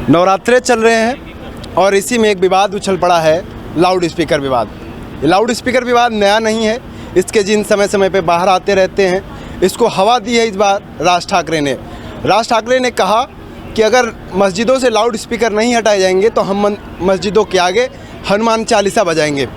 नवरात्रे चल रहे हैं और इसी में एक विवाद उछल पड़ा है, लाउड स्पीकर विवाद। ये लाउड स्पीकर विवाद नया नहीं है, इसके जिन समय समय पे बाहर आते रहते हैं, इसको हवा दी है इस बार राज ठाकरे ने। राज ठाकरे ने कहा कि अगर मस्जिदों से लाउड स्पीकर नहीं हटाए जाएंगे तो हम मस्जिदों के आगे हनुमान चालीसा बजाएंगे।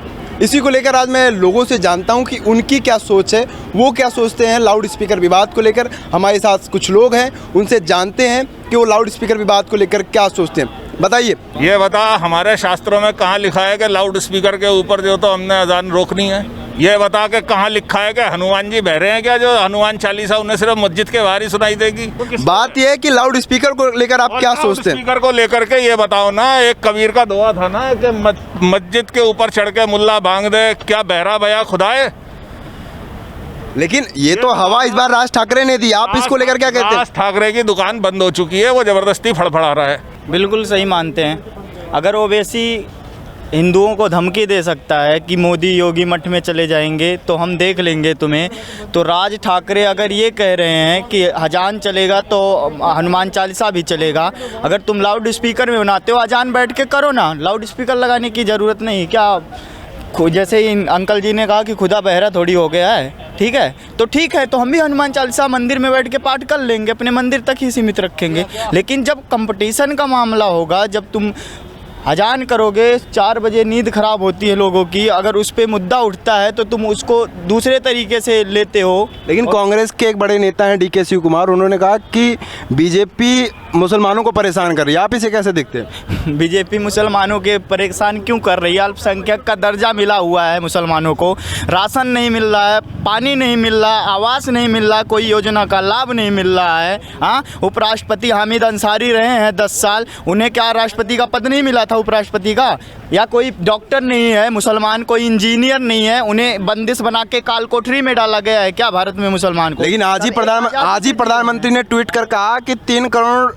इसी को लेकर आज मैं लोगों से जानता हूं कि उनकी क्या सोच है, वो क्या सोचते हैं लाउड स्पीकर विवाद को लेकर। हमारे साथ कुछ लोग हैं, उनसे जानते हैं कि वो लाउड स्पीकर विवाद को लेकर क्या सोचते हैं। बताइए। ये बता, हमारे शास्त्रों में कहाँ लिखा है कि लाउड स्पीकर के ऊपर जो तो हमने अजान रोकनी है? ये बता के कहाँ लिखा है कि हनुमान जी बह रहे हैं क्या, जो हनुमान चालीसा उन्हें सिर्फ मस्जिद के बाहर ही सुनाई देगी? बात यह है कि लाउड स्पीकर को लेकर आप क्या सोचते हैं? स्पीकर को लेकर के ये बताओ ना, एक कबीर का दुआ था ना कि मस्जिद के ऊपर चढ़ के मुल्ला भांग दे, क्या बहरा भया खुदाए। लेकिन ये तो हवा इस बार राज ठाकरे ने दी, आप इसको लेकर क्या कहते हैं? राज ठाकरे की दुकान बंद हो चुकी है, वो जबरदस्ती फड़फड़ा रहा है। बिल्कुल सही मानते हैं। अगर वो वैसी हिंदुओं को धमकी दे सकता है कि मोदी योगी मठ में चले जाएंगे तो हम देख लेंगे तुम्हें, तो राज ठाकरे अगर ये कह रहे हैं कि अजान चलेगा तो हनुमान चालीसा भी चलेगा। अगर तुम लाउड स्पीकर में बनाते हो, अजान बैठ के करो ना, लाउड स्पीकर लगाने की ज़रूरत नहीं। क्या जैसे इन अंकल जी ने कहा कि खुदा बहरा थोड़ी हो गया है, ठीक है तो ठीक है, तो हम भी हनुमान चालीसा मंदिर में बैठ के पाठ कर लेंगे, अपने मंदिर तक ही सीमित रखेंगे। लेकिन जब कंपटीशन का मामला होगा, जब तुम अजान करोगे, 4 बजे नींद ख़राब होती है लोगों की, अगर उस पर मुद्दा उठता है तो तुम उसको दूसरे तरीके से लेते हो। लेकिन कांग्रेस के एक बड़े नेता हैं DK शिव कुमार, उन्होंने कहा कि बीजेपी मुसलमानों को परेशान कर रही है। आप इसे कैसे देखते हैं? बीजेपी मुसलमानों के परेशान क्यों कर रही है? अल्पसंख्यक का दर्जा मिला हुआ है मुसलमानों को, राशन नहीं मिल रहा है, पानी नहीं मिल रहा, आवास नहीं मिल रहा, कोई योजना का लाभ नहीं मिल रहा है। हाँ, उपराष्ट्रपति हामिद अंसारी रहे हैं 10 साल, उन्हें क्या राष्ट्रपति का पद नहीं मिला था उपराष्ट्रपति का? या कोई डॉक्टर नहीं है मुसलमान, कोई इंजीनियर नहीं है, उन्हें बंदिश बना के काल कोठरी में डाला गया है क्या भारत में मुसलमान को? लेकिन आज ही प्रधानमंत्री ने ट्वीट कर कहा कि 3 करोड़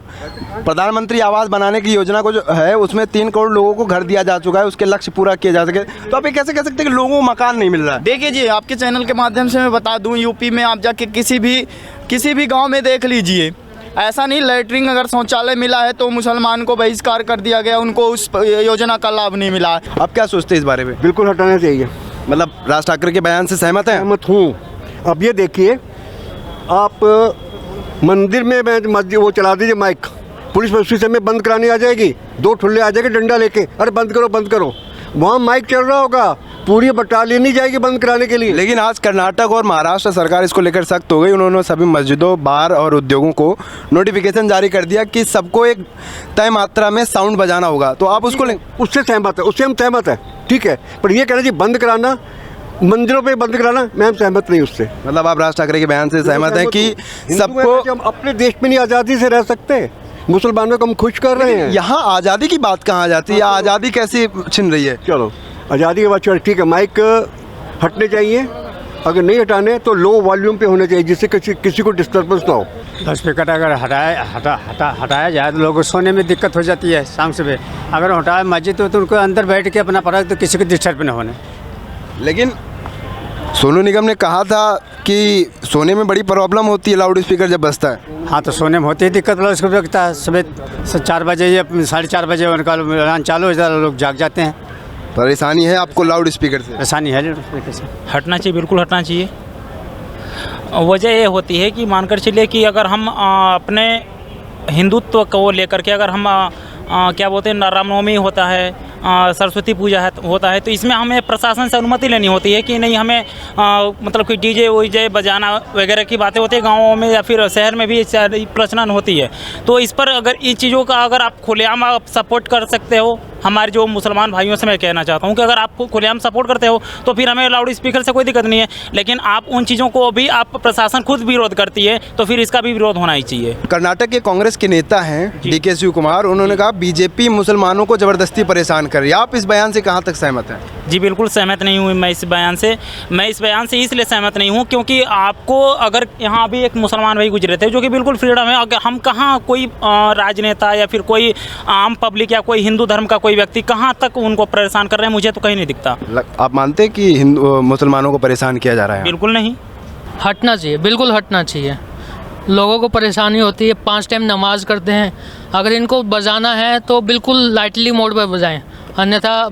प्रधानमंत्री आवास बनाने की योजना को जो है उसमें 3 करोड़ लोगों को घर दिया जा चुका है, उसके लक्ष्य पूरा किया जा सके। तो आप ये कैसे कह सकते हैं कि लोगों को मकान नहीं मिल रहा है? देखिए जी, आपके चैनल के माध्यम से मैं बता दूं, यूपी में आप जाके किसी भी गाँव में देख लीजिए, ऐसा नहीं लैट्रिन अगर शौचालय मिला है तो मुसलमान को बहिष्कार कर दिया गया, उनको उस योजना का लाभ नहीं मिला। आप क्या सोचते हैं इस बारे में? बिल्कुल हटाना चाहिए। मतलब राज ठाकरे के बयान से सहमत हैं? सहमत हूँ। अब ये देखिए, आप मंदिर में मस्जिद वो चला दीजिए माइक, पुलिस उसी समय बंद कराने आ जाएगी, 2 ठुल्ले आ जाएंगे डंडा लेके, अरे बंद करो बंद करो। वहाँ माइक चल रहा होगा, पूरी बटालियन नहीं जाएगी बंद कराने के लिए। लेकिन आज कर्नाटक और महाराष्ट्र सरकार इसको लेकर सख्त हो गई। उन्होंने सभी मस्जिदों, बार और उद्योगों को नोटिफिकेशन जारी कर दिया कि सबको एक तय मात्रा में साउंड बजाना होगा। तो आप उसको उससे सहमत है, उससे हम सहमत है, ठीक है, पर ये कहना जी बंद कराना, मंदिरों पे बंद कराना, मैं सहमत नहीं उससे। मतलब आप राज ठाकरे के बयान से सहमत हैं कि सबको, हम अपने देश में नहीं आज़ादी से रह सकते, मुसलमानों को हम खुश कर रहे हैं। यहाँ आज़ादी की बात कहाँ आ जाती है? आज़ादी कैसे छिन रही है? चलो आज़ादी की बात चल, ठीक है, माइक हटने चाहिए, अगर नहीं हटाने तो लो वॉल्यूम पे होने चाहिए, जिससे किसी को डिस्टर्बेंस ना हो। स्पीकर अगर हटाया जाए तो लोगों को सोने में दिक्कत हो जाती है शाम सुबह। अगर हटाए मस्जिद तो उनको अंदर बैठ के अपना पढ़ा तो किसी को डिस्टर्ब न होने। लेकिन सोनू निगम ने कहा था कि सोने में बड़ी प्रॉब्लम होती है लाउड स्पीकर जब बजता है। हाँ, तो सोने में होती है दिक्कत, उसको लगता है सुबह 4 बजे या 4:30 बजे उनका अलार्म चालू हो जाता है, लोग जाग जाते हैं। परेशानी है आपको लाउड स्पीकर से? परेशानी है लाउड स्पीकर से। हटना चाहिए, बिल्कुल हटना चाहिए। वजह ये होती है कि मानकर चलिए कि अगर हम अपने हिंदुत्व को लेकर के अगर हम क्या बोलते हैं, रामनवमी होता है, सरस्वती पूजा होता है, तो इसमें हमें प्रशासन से अनुमति लेनी होती है कि नहीं हमें मतलब कि डीजे वीजे बजाना वगैरह की बातें होती है गाँवों में या फिर शहर में भी प्रचलन होती है। तो इस पर अगर इन चीज़ों का अगर आप खुलेआम आप सपोर्ट कर सकते हो, हमारे जो मुसलमान भाइयों से मैं कहना चाहता हूँ कि अगर आप खुलेआम सपोर्ट करते हो तो फिर हमें लाउड स्पीकर से कोई दिक्कत नहीं है। लेकिन आप उन चीज़ों को भी आप प्रशासन खुद विरोध करती है तो फिर इसका भी विरोध होना ही चाहिए। कर्नाटक के कांग्रेस के नेता हैं DK शिव कुमार, उन्होंने कहा बीजेपी मुसलमानों को जबरदस्ती परेशान कर रही है। आप इस बयान से कहाँ तक सहमत हैं? जी बिल्कुल सहमत नहीं हूँ मैं इस बयान से। मैं इस बयान से इसलिए सहमत नहीं हूँ क्योंकि आपको अगर यहाँ अभी एक मुसलमान भाई गुजरे थे जो कि बिल्कुल फ्रीडम है, अगर हम कहाँ कोई राजनेता या फिर कोई आम पब्लिक या कोई हिंदू धर्म का कोई व्यक्ति कहाँ तक उनको परेशान कर रहे हैं, मुझे तो कहीं नहीं दिखता। आप मानते हैं कि मुसलमानों को परेशान किया जा रहा है? बिल्कुल नहीं। हटना चाहिए, बिल्कुल हटना चाहिए। लोगों को परेशानी होती है, 5 टाइम नमाज करते हैं। अगर इनको बजाना है तो बिल्कुल लाइटली मोड पर बजाएं, अन्यथा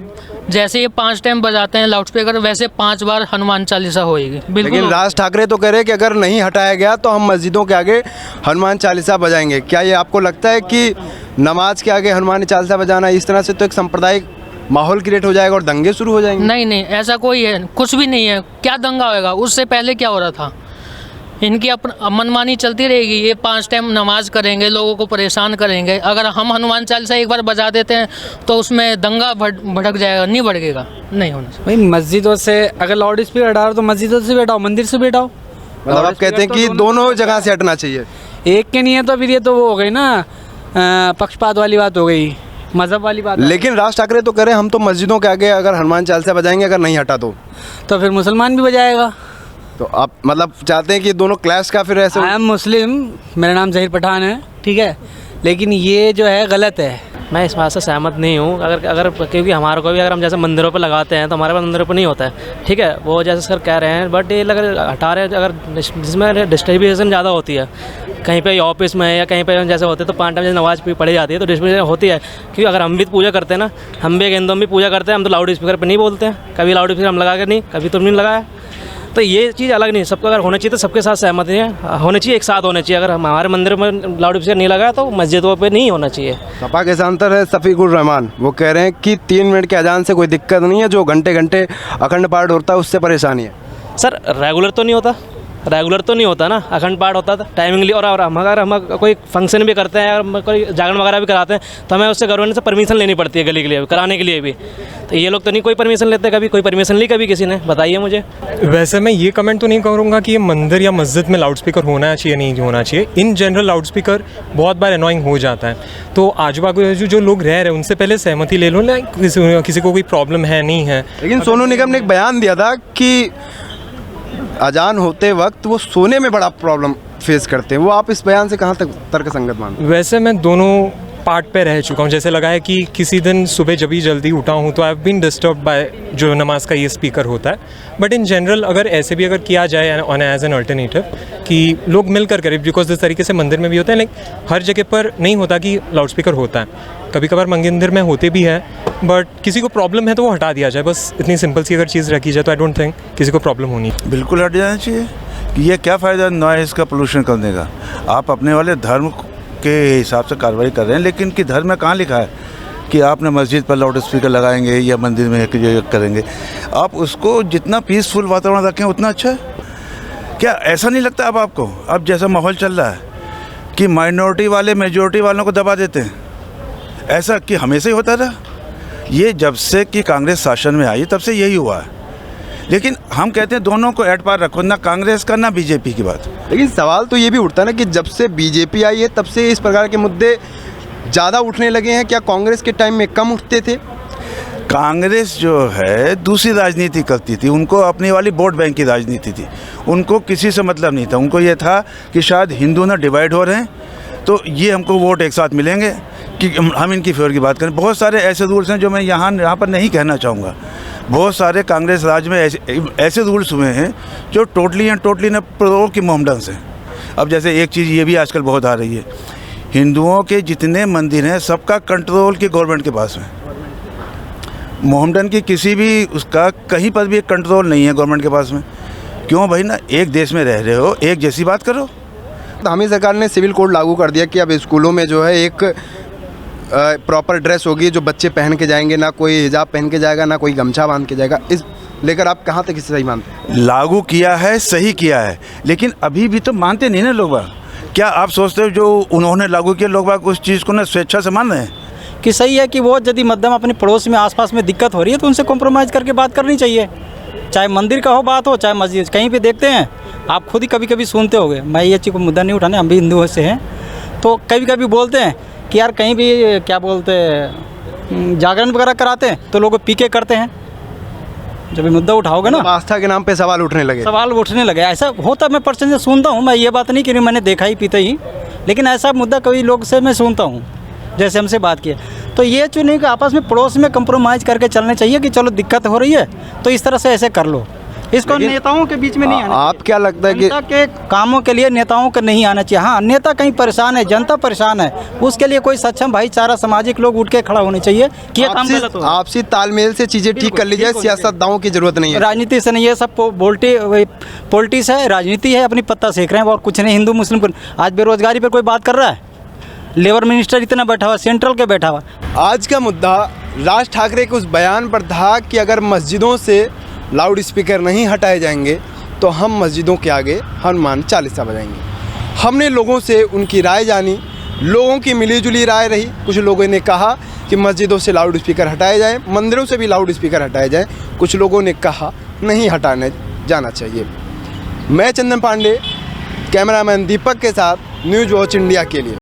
जैसे ये 5 टाइम बजाते हैं लाउड स्पीकर, वैसे 5 बार हनुमान चालीसा होएगी। बिल्कुल। लेकिन राज ठाकरे तो कह रहे हैं कि अगर नहीं हटाया गया तो हम मस्जिदों के आगे हनुमान चालीसा बजाएंगे। क्या ये आपको लगता है कि नमाज के आगे हनुमान चालीसा बजाना इस तरह से तो एक सांप्रदायिक माहौल क्रिएट हो जाएगा और दंगे शुरू हो जाएंगे? नहीं नहीं, ऐसा कोई है कुछ भी नहीं है। क्या दंगा होएगा? उससे पहले क्या हो रहा था? इनकी मनमानी चलती रहेगी। ये 5 टाइम नमाज करेंगे, लोगों को परेशान करेंगे। अगर हम हनुमान चालीसा एक बार बजा देते हैं तो उसमें दंगा भड़क जाएगा, नहीं भड़केगा, नहीं होना चाहिए। भाई मस्जिदों से अगर लाउड स्पीकर हटा रहे तो मस्जिदों से बैठाओ, मंदिर से बैठाओ। मतलब आप कहते हैं कि दोनों जगह से हटना चाहिए? एक के नहीं है तो फिर ये तो वो हो गई ना, पक्षपात वाली बात हो गई, मजहब वाली बात। लेकिन राज ठाकरे तो कह रहे हैं हम तो मस्जिदों के आगे अगर हनुमान चालीसा बजाएंगे अगर नहीं हटा तो फिर मुसलमान भी बजाएगा। तो आप मतलब चाहते हैं कि दोनों क्लैश का फिर ऐसे? आई एम मुस्लिम, मेरा नाम ज़हीर पठान है, ठीक है, लेकिन ये जो है गलत है। मैं इस बात से सहमत नहीं हूँ। अगर क्योंकि हमारे को भी अगर हम जैसे मंदिरों पर लगाते हैं तो हमारे पास मंदिरों पर नहीं होता है, ठीक है, वो जैसे सर कह रहे हैं, बट ये अगर हटा रहे हैं, अगर जिसमें डिस्ट्रीब्यूशन ज़्यादा होती है, कहीं पे ऑफिस में या कहीं पे जैसे होते हैं तो 5 टाइम जैसे नमाज पढ़ी जाती है तो डिस्ट्रीब्यूशन होती है। क्योंकि अगर हम भी पूजा करते हैं ना, हम भी हिंदू भी पूजा करते हैं, हम तो लाउड स्पीकर पर नहीं बोलते हैं, कभी लाउड स्पीकर हम लगा के नहीं, कभी तुम नहीं लगाया। तो ये चीज़ अलग नहीं, सबको अगर होना चाहिए तो सबके साथ सहमत है, होने चाहिए, एक साथ होना चाहिए। अगर हमारे मंदिर में लाउड स्पीकर नहीं लगा तो मस्जिदों पे नहीं होना चाहिए। सपा के सांसद है शफीकुर रहमान, वो कह रहे हैं कि 3 मिनट के अजान से कोई दिक्कत नहीं है, जो घंटे घंटे अखंड पाठ होता है उससे परेशानी है। सर रेगुलर तो नहीं होता ना, अखंड पाठ होता था टाइमिंगली। और अगर हम कोई फंक्शन भी करते हैं और कोई जागरण वगैरह भी कराते हैं तो हमें उससे गवर्नमेंट से परमिशन लेनी पड़ती है गली के लिए कराने के लिए भी। तो ये लोग तो नहीं कोई परमिशन लेते, कभी कोई परमिशन ली कभी किसी ने, बताइए मुझे। वैसे मैं ये कमेंट तो नहीं करूँगा कि ये मंदिर या मस्जिद में लाउड स्पीकर होना चाहिए नहीं होना चाहिए। इन जनरल लाउड स्पीकर बहुत बार अनोइंग हो जाता है, तो आजू बाजू जो लोग रह रहे हैं उनसे पहले सहमति ले लो ना, किसी को कोई प्रॉब्लम है नहीं है। लेकिन सोनू निगम ने एक बयान दिया था कि अजान होते वक्त वो सोने में बड़ा प्रॉब्लम फेस करते हैं। वो आप इस बयान से कहाँ तक तर्कसंगत मानते हैं? वैसे मैं दोनों पार्ट पे रह चुका हूँ। जैसे लगा है कि किसी दिन सुबह जब भी जल्दी उठा हूँ तो I have been disturb by जो नमाज का ये स्पीकर होता है। बट इन जनरल अगर ऐसे भी अगर किया जाए ऑन एज एन अल्टरनेटिव कि लोग मिलकर करें, बिकॉज इस तरीके से मंदिर में भी होता है, लाइक हर जगह पर नहीं होता कि लाउड स्पीकर होता है, कभी कभार मंदिर में होते भी है, बट किसी को प्रॉब्लम है तो वो हटा दिया जाए, बस इतनी सिंपल सी अगर चीज़ रखी जाए तो आई डोंट थिंक किसी को प्रॉब्लम होनी। बिल्कुल हट जाना चाहिए कि ये क्या फ़ायदा नॉइज़ का पोल्यूशन करने का। आप अपने वाले धर्म के हिसाब से कार्रवाई कर रहे हैं, लेकिन कि धर्म में कहाँ लिखा है कि आपने मस्जिद पर लाउड स्पीकर लगाएंगे या मंदिर में करेंगे। आप उसको जितना पीसफुल वातावरण रखें उतना अच्छा है। क्या ऐसा नहीं लगता अब आपको, अब जैसा माहौल चल रहा है कि माइनॉरिटी वाले मेजॉरिटी वालों को दबा देते हैं, ऐसा कि हमेशा ही होता रहा? ये जब से कि कांग्रेस शासन में आई तब से यही हुआ है। लेकिन हम कहते हैं दोनों को एट पार रखो, ना कांग्रेस का ना बीजेपी की बात। लेकिन सवाल तो ये भी उठता है ना कि जब से बीजेपी आई है तब से इस प्रकार के मुद्दे ज़्यादा उठने लगे हैं। क्या कांग्रेस के टाइम में कम उठते थे? कांग्रेस जो है दूसरी राजनीति करती थी, उनको अपनी वाली वोट बैंक की राजनीति थी, उनको किसी से मतलब नहीं था। उनको ये था कि शायद हिंदू ना डिवाइड हो रहे हैं तो ये हमको वोट एक साथ मिलेंगे कि हम इनकी फेवर की बात करें। बहुत सारे ऐसे रूल्स हैं जो मैं यहाँ पर नहीं कहना चाहूँगा। बहुत सारे कांग्रेस राज में ऐसे रूल्स हुए हैं जो टोटली एंड टोटली न प्रो की मोहम्मडन्स हैं। अब जैसे एक चीज़ ये भी आजकल बहुत आ रही है, हिंदुओं के जितने मंदिर हैं सबका कंट्रोल की गवर्नमेंट के पास है। मोहम्मडन की किसी भी उसका कहीं पर भी एक कंट्रोल नहीं है गवर्नमेंट के पास में। क्यों भाई ना, एक देश में रह रहे हो, एक जैसी बात करो। हमारी सरकार ने सिविल कोड लागू कर दिया कि अब स्कूलों में जो है एक प्रॉपर ड्रेस होगी जो बच्चे पहन के जाएंगे, ना कोई हिजाब पहन के जाएगा ना कोई गमछा बांध के जाएगा। इस लेकर आप कहाँ तक इसे सही मानते हैं? लागू किया है, सही किया है, लेकिन अभी भी तो मानते नहीं ना लोग। क्या आप सोचते हो जो उन्होंने लागू किया लोग उस चीज़ को ना स्वेच्छा से मान रहे हैं? कि सही है कि वो यदि मध्यम अपने पड़ोस में आसपास में दिक्कत हो रही है तो उनसे कॉम्प्रोमाइज़ करके बात करनी चाहिए, चाहे मंदिर का हो बात हो चाहे मस्जिद। कहीं पे देखते हैं, आप खुद ही कभी कभी सुनते होंगे, मैं ये चीज़ को मुद्दा नहीं उठाने, हम भी हिंदू से हैं, तो कभी कभी बोलते हैं कि यार कहीं भी क्या बोलते हैं जागरण वगैरह कराते हैं तो लोग पी के करते हैं। जब भी मुद्दा उठाओगे ना, आस्था के नाम पे सवाल उठने लगे। ऐसा होता, मैं पर्सन से सुनता हूँ, मैं ये बात नहीं कि मैंने देखा ही पीते ही, लेकिन ऐसा मुद्दा कई लोग से मैं सुनता हूँ जैसे हमसे बात किया। तो ये चुनिए कि आपस में पड़ोस में कंप्रोमाइज़ करके चलने चाहिए कि चलो दिक्कत हो रही है तो इस तरह से ऐसे कर लो। इसको नेताओं के बीच में नहीं आना आप क्या लगता है कि जनता के कामों के लिए नेताओं को नहीं आना चाहिए। हाँ, नेता कहीं परेशान है, जनता परेशान है, उसके लिए कोई सक्षम भाईचारा सामाजिक लोग उठ के खड़ा होने चाहिए कि ये काम गलत हो। आपसी तालमेल से चीजें ठीक कर ली जाए, सियासतदानों की जरूरत नहीं है। राजनीति से नहीं है, सब पॉलिटिक्स है, राजनीति है, अपनी पत्ता सेक रहे हैं और कुछ नहीं। हिंदू मुस्लिम को आज बेरोजगारी पर कोई बात कर रहा है? लेबर मिनिस्टर इतना बैठा हुआ, सेंट्रल के बैठा हुआ। आज का मुद्दा राज ठाकरे के उस बयान पर था कि अगर मस्जिदों से लाउड स्पीकर नहीं हटाए जाएंगे तो हम मस्जिदों के आगे हनुमान चालीसा बजाएंगे। हमने लोगों से उनकी राय जानी, लोगों की मिलीजुली राय रही। कुछ लोगों ने कहा कि मस्जिदों से लाउड स्पीकर हटाए जाएं, मंदिरों से भी लाउड स्पीकर हटाए जाएं। कुछ लोगों ने कहा नहीं हटाने जाना चाहिए। मैं चंदन पांडे, कैमरामैन दीपक के साथ न्यूज़ वॉच इंडिया के लिए।